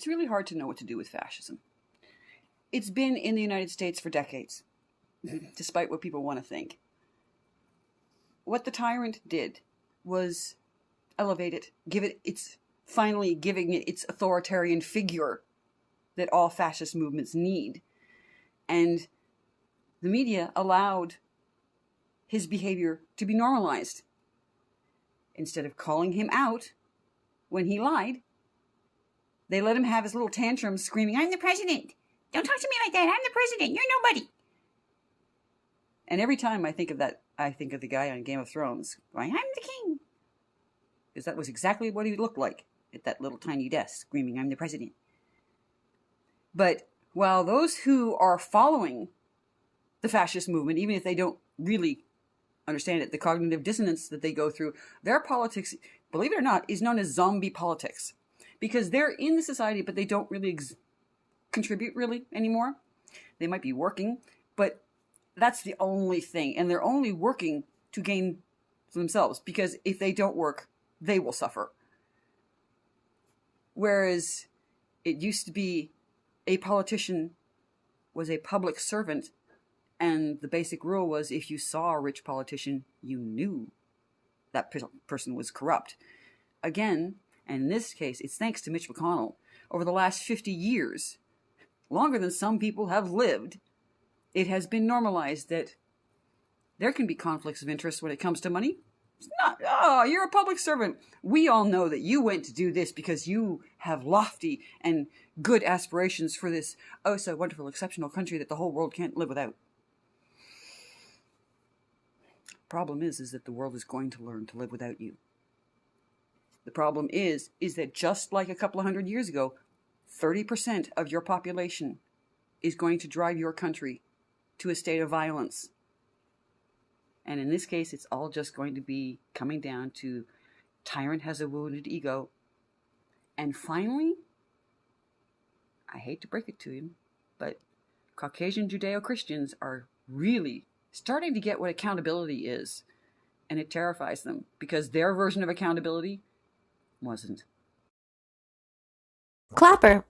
It's really hard to know what to do with fascism. It's been in the United States for decades, despite what people want to think. What the tyrant did was elevate it, finally giving it its authoritarian figure that all fascist movements need. And the media allowed his behavior to be normalized. Instead of calling him out when he lied, they let him have his little tantrums screaming, "I'm the president! Don't talk to me like that! I'm the president! You're nobody!" And every time I think of that, I think of the guy on Game of Thrones going, "I'm the king!" Because that was exactly what he looked like at that little tiny desk, screaming, "I'm the president." But while those who are following the fascist movement, even if they don't really understand it, the cognitive dissonance that they go through, their politics, believe it or not, is known as zombie politics. Because they're in the society, but they don't really contribute really anymore. They might be working, but that's the only thing. And they're only working to gain for themselves, because if they don't work, they will suffer. Whereas it used to be a politician was a public servant, and the basic rule was if you saw a rich politician, you knew that person was corrupt. Again, and in this case, it's thanks to Mitch McConnell. Over the last 50 years, longer than some people have lived, it has been normalized that there can be conflicts of interest when it comes to money. It's not, oh, you're a public servant. We all know that you went to do this because you have lofty and good aspirations for this, oh, so wonderful, exceptional country that the whole world can't live without. Problem is that the world is going to learn to live without you. The problem is that just like a couple of hundred years ago, 30% of your population is going to drive your country to a state of violence. And in this case, it's all just going to be coming down to tyrant has a wounded ego. And finally, I hate to break it to you, but Caucasian Judeo-Christians are really starting to get what accountability is. And it terrifies them because their version of accountability wasn't. Clapper.